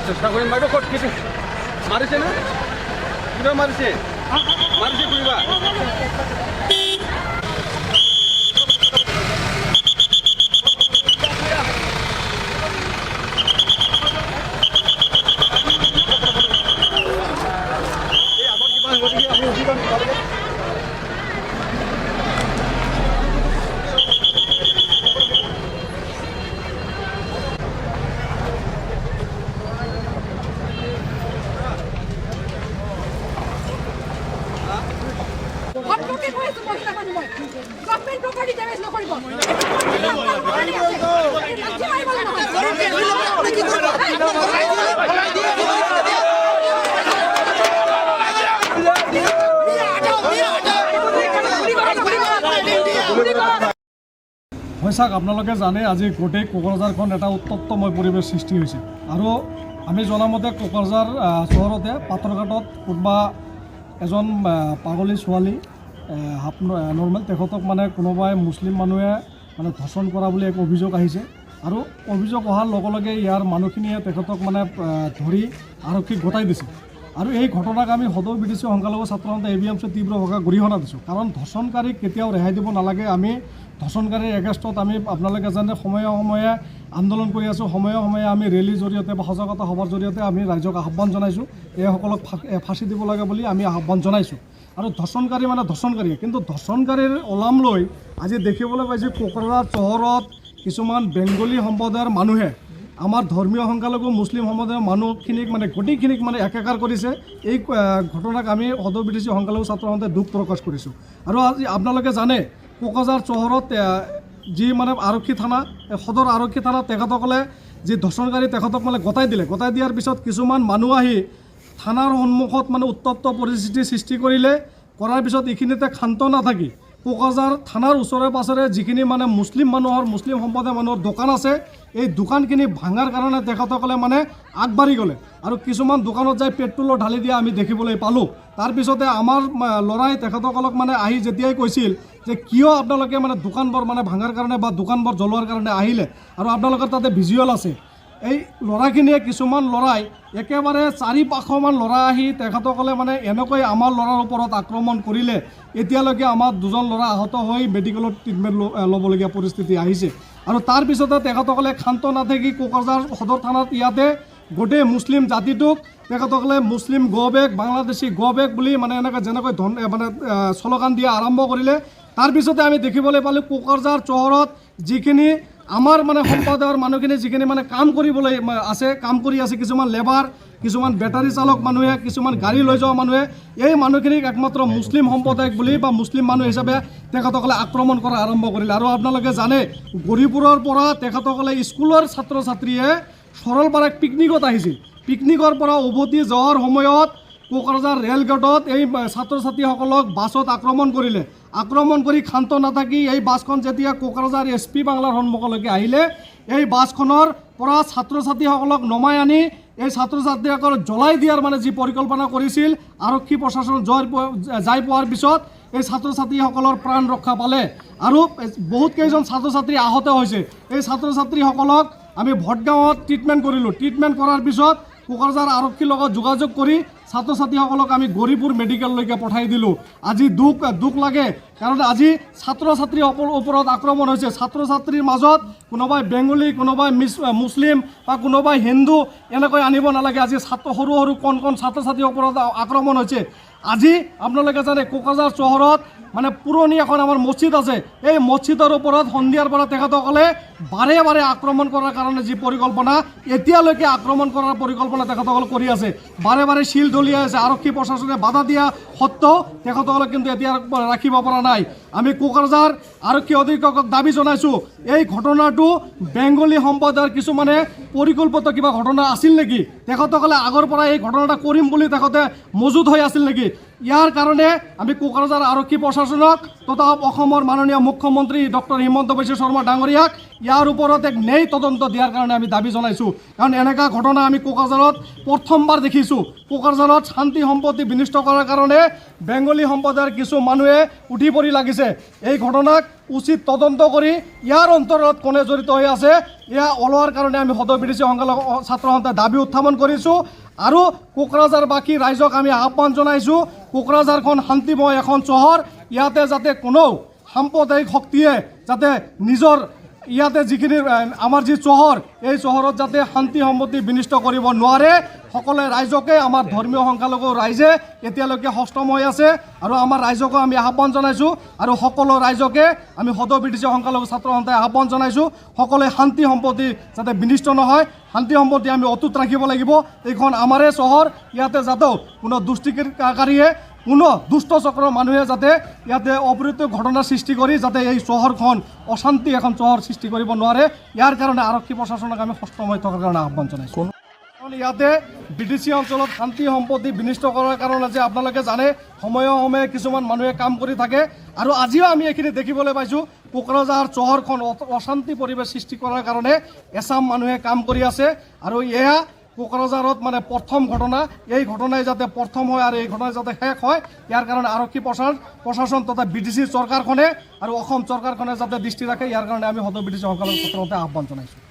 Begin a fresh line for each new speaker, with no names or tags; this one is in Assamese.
চেষ্টা কৰিম বাইদেউ ক'ত খেতি মাৰিছে না কিবা মাৰিছে মাৰিছে কৰিবা
হৈছাক আপোনালোকে জানে আজি গোটেই কোকৰাঝাৰখন এটা উত্তপ্তময় পৰিৱেশ সৃষ্টি হৈছে আৰু আমি জনামতে কোকৰাঝাৰ চহৰতে পাথৰঘাটত কোনোবা এজন পাগলী ছোৱালী হাফ নৰ্মেল তেখেতক মানে কোনোবাই মুছলিম মানুহে মানে ধৰ্ষণ কৰা বুলি এক অভিযোগ আহিছে আৰু অভিযোগ অহাৰ লগে লগে ইয়াৰ মানুহখিনিয়ে তেখেতক মানে ধৰি আৰক্ষীক গতাই দিছে আৰু এই ঘটনাক আমি সদৌ বিটিচি সংখ্যালঘু ছাত্ৰ সন্থা ABMC তীব্ৰভাৱে গৰিহণা দিছোঁ কাৰণ ধৰ্ষণকাৰীক কেতিয়াও ৰেহাই দিব নালাগে আমি ধৰ্ষণকাৰীৰ এগেইনষ্টত আমি আপোনালোকে জানে সময়ে সময়ে আন্দোলন কৰি আছোঁ সময়ে সময়ে আমি ৰেলীৰ জৰিয়তে বা সজাগতা সভাৰ জৰিয়তে আমি ৰাইজক আহ্বান জনাইছোঁ এইসকলক ফাঁচি দিব লাগে বুলি আমি আহ্বান জনাইছোঁ আৰু ধৰ্ষণকাৰী মানে ধৰ্ষণকাৰীয়ে কিন্তু ধৰ্ষণকাৰীৰ ওলাম লৈ আজি দেখিবলৈ পাইছোঁ কোকৰাঝাৰ চহৰত কিছুমান বেংগলী সম্প্ৰদায়ৰ মানুহে আমাৰ ধৰ্মীয় সংখ্যালঘু মুছলিম সম্প্ৰদায়ৰ মানুহখিনিক মানে গোটেইখিনিক মানে একাকাৰ কৰিছে এই ঘটনাক আমি সদৌ বিটিচি সংখ্যালঘু ছাত্ৰ সন্থাই দুখ প্ৰকাশ কৰিছোঁ আৰু আজি আপোনালোকে জানে কোকৰাঝাৰ চহৰত যি মানে আৰক্ষী থানা সদৰ আৰক্ষী থানা তেখেতসকলে যি ধৰ্ষণকাৰী তেখেতক মানে গতাই দিয়াৰ পিছত কিছুমান মানুহ আহি থানাৰ সন্মুখত মানে উত্তপ্ত পৰিস্থিতিৰ সৃষ্টি কৰাৰ পিছত এইখিনিতে ক্ষান্ত নাথাকি কোকৰাঝাৰ থানাৰ ওচৰে পাছৰে যিখিনি মানে মুছলিম সম্প্ৰদায়ৰ মানুহৰ দোকান আছে এই দোকানখিনি ভাঙাৰ কাৰণে তেখেতসকলে মানে আগবাঢ়ি গ'লে আৰু কিছুমান দোকানত যাই পেট্ৰলৰ ঢালি দিয়া আমি দেখিবলৈ পালোঁ তাৰপিছতে আমাৰ ল'ৰাই তেখেতসকলক মানে আহি যেতিয়াই কৈছিল যে কিয় আপোনালোকে মানে দোকানবোৰ মানে ভাঙাৰ কাৰণে বা দোকানবোৰ জ্বলোৱাৰ কাৰণে আহিলে আৰু আপোনালোকৰ তাতে ভিজুৱেল আছে এই ল'ৰাখিনিয়ে কিছুমান ল'ৰাই একেবাৰে 4-5মান ল'ৰা আহি তেখেতসকলে মানে এনেকৈ আমাৰ ল'ৰাৰ ওপৰত আক্ৰমণ কৰিলে এতিয়ালৈকে আমাৰ 2জন ল'ৰা আহত হৈ মেডিকেলত ট্ৰিটমেণ্ট ল'বলগীয়া পৰিস্থিতি আহিছে আৰু তাৰপিছতে তেখেতসকলে ক্ষান্ত নাথাকি কোকৰাঝাৰ সদৰ থানাত ইয়াতে গোটেই মুছলিম জাতিটোক তেখেতসকলে মুছলিম গো বেক বাংলাদেশী গো বেক বুলি মানে এনেকৈ যেনেকৈ মানে শ্লোগান দিয়া আৰম্ভ কৰিলে তাৰপিছতে আমি দেখিবলৈ পালোঁ কোকৰাঝাৰ চহৰত যিখিনি আমাৰ মানে সম্প্ৰদায়ৰ মানুহখিনি যিখিনি মানে কাম কৰি আছে কিছুমান লেবাৰ কিছুমান বেটাৰী চালক মানুহে কিছুমান গাড়ী লৈ যোৱা মানুহে এই মানুহখিনিক একমাত্ৰ মুছলিম সম্প্ৰদায়ক বুলি বা মুছলিম মানুহ হিচাপে তেখেতসকলে আক্ৰমণ কৰা আৰম্ভ কৰিলে আৰু আপোনালোকে জানে গৌৰীপুৰৰ পৰা তেখেতসকলে স্কুলৰ ছাত্ৰ ছাত্ৰীয়ে সৰলপাৰাক পিকনিকত আহিছিল পিকনিকৰ পৰা উভতি যোৱাৰ সময়ত কোকৰাঝাৰ ৰেলগেটত এই ছাত্ৰ ছাত্ৰীসকলক বাছত আক্ৰমণ কৰি ক্ষান্ত নাথাকি এই বাছখন যেতিয়া কোকৰাঝাৰ SP বাংলাৰ সন্মুখলৈকে আহিলে এই বাছখনৰ পৰা ছাত্ৰ ছাত্ৰীসকলক নমাই আনি এই ছাত্ৰ ছাত্ৰীসকলক জ্বলাই দিয়াৰ মানে যি পৰিকল্পনা কৰিছিল আৰক্ষী প্ৰশাসন যাই পোৱাৰ পিছত এই ছাত্ৰ ছাত্ৰীসকলৰ প্ৰাণ ৰক্ষা পালে আৰু বহুত কেইজন ছাত্ৰ ছাত্ৰী আহত হৈছে এই ছাত্ৰ ছাত্ৰীসকলক আমি ভটগাঁৱত ট্ৰিটমেণ্ট কৰাৰ পিছত কোকৰাঝাৰ আৰক্ষীৰ লগত যোগাযোগ কৰি ছাত্ৰ ছাত্ৰীসকলক আমি গৌৰীপুৰ মেডিকেললৈকে পঠাই দিলোঁ আজি দুখ লাগে কাৰণ আজি ছাত্ৰ ছাত্ৰীৰ ওপৰত আক্ৰমণ হৈছে ছাত্ৰ ছাত্ৰীৰ মাজত কোনোবাই বেংগলী কোনোবাই মুছলিম বা কোনোবাই হিন্দু এনেকৈ আনিব নালাগে আজি সৰু কণ ছাত্ৰ ছাত্ৰীৰ ওপৰত আক্ৰমণ হৈছে আজি আপোনালোকে জানে কোকৰাঝাৰ চহৰত মানে পুৰণি এখন আমাৰ মছজিদ আছে এই মছজিদৰ ওপৰত সন্ধিয়াৰ পৰা তেখেতসকলে বাৰে আক্ৰমণ কৰাৰ কাৰণে যি পৰিকল্পনা এতিয়ালৈকে আক্ৰমণ কৰাৰ পৰিকল্পনা তেখেতসকলে কৰি আছে বাৰে শিল দলিয়াই আছে আৰক্ষী প্ৰশাসনে বাধা দিয়া সত্ত্বেও তেখেতসকলে কিন্তু এতিয়া ৰাখিব পৰা নাই আমি কোকৰাঝাৰ আৰক্ষী অধীক্ষকক দাবী জনাইছোঁ এই ঘটনাটো বেংগলী সম্প্ৰদায়ৰ কিছুমানে পৰিকল্পিত কিবা ঘটনা আছিল নেকি তেখেতসকলে আগৰ পৰা এই ঘটনাটা কৰিম বুলি তেখেতে মজুত হৈ আছিল নেকি ইয়াৰ কাৰণে আমি কোকৰাঝাৰ আৰক্ষী প্ৰশাসনক তথা অসমৰ মাননীয় মুখ্যমন্ত্ৰী ডক্টৰ হিমন্ত বিশ্ব শৰ্মা ডাঙৰীয়াক ইয়াৰ ওপৰত এক ন্যায় তদন্ত দিয়াৰ কাৰণে আমি দাবী জনাইছোঁ কাৰণ এনেকুৱা ঘটনা আমি কোকৰাঝাৰত প্ৰথমবাৰ দেখিছোঁ কোকৰাঝাৰত শান্তি সম্পত্তি বিনষ্ট কৰাৰ কাৰণে বেংগলী সম্প্ৰদায়ৰ কিছু মানুহে উঠি পৰি লাগিছে আছে এই ঘটনাক উচিত তদন্ত কৰি ইয়াৰ অন্তৰত কোনে জড়িত হৈ আছে এয়া ওলোৱাৰ কাৰণে আমি সদৌ বিডিচি সংখ্যালঘু ছাত্ৰ সন্থাই দাবী উত্থাপন কৰিছোঁ আৰু কোকৰাঝাৰবাসী ৰাইজক আমি আহ্বান জনাইছোঁ কোকৰাঝাৰখন শান্তিময় এখন চহৰ ইয়াতে যাতে কোনো সাম্প্ৰদায়িক শক্তিয়ে যাতে নিজৰ ইয়াতে যিখিনি আমাৰ যি চহৰ এই চহৰত যাতে শান্তি সম্পত্তি বিনষ্ট কৰিব নোৱাৰে সকলে ৰাইজকে আমাৰ ধৰ্মীয় সংখ্যালঘু ৰাইজে এতিয়ালৈকে সষ্টম হৈ আছে আৰু আমাৰ ৰাইজকো আমি আহ্বান জনাইছোঁ আৰু সকলো ৰাইজকে আমি সদৌ বিডিচি সংখ্যালঘু ছাত্ৰ সন্থাই আহ্বান জনাইছোঁ সকলোৱে শান্তি সম্পত্তি যাতে বিনষ্ট নহয় শান্তি সম্পত্তি আমি অটুট ৰাখিব লাগিব এইখন আমাৰে চহৰ ইয়াতে যাতে কোনো দুষ্কৃতিকাৰীয়ে কোনো দুষ্ট চক্ৰৰ মানুহে যাতে ইয়াতে অপ্ৰীতিকৰ ঘটনা সৃষ্টি কৰি যাতে এই চহৰখন অশান্তি এখন চহৰ সৃষ্টি কৰিব নোৱাৰে ইয়াৰ কাৰণে আৰক্ষী প্ৰশাসনক আমি সষ্টম হৈ থকাৰ কাৰণে আহ্বান জনাইছোঁ কাৰণ ইয়াতে বিডিচি অঞ্চলত শান্তি সম্পত্তি বিনষ্ট কৰাৰ কাৰণে যে আপোনালোকে জানে সময়ে সময়ে কিছুমান মানুহে কাম কৰি থাকে আৰু আজিও আমি এইখিনি দেখিবলৈ পাইছোঁ কোকৰাঝাৰ চহৰখন অশান্তি পৰিৱেশ সৃষ্টি কৰাৰ কাৰণে এচাম মানুহে কাম কৰি আছে আৰু এয়া কোকৰাঝাৰত মানে প্ৰথম ঘটনা এই ঘটনাই যাতে প্ৰথম হয় আৰু এই ঘটনাই যাতে শেষ হয় ইয়াৰ কাৰণে আৰক্ষী প্ৰশাসন তথা বিডিচি চৰকাৰখনে আৰু অসম চৰকাৰখনে যাতে দৃষ্টি ৰাখে ইয়াৰ কাৰণে আমি সদৌ বিডিচি সংখ্যালঘু ছাত্ৰ সন্থাই আহ্বান জনাইছোঁ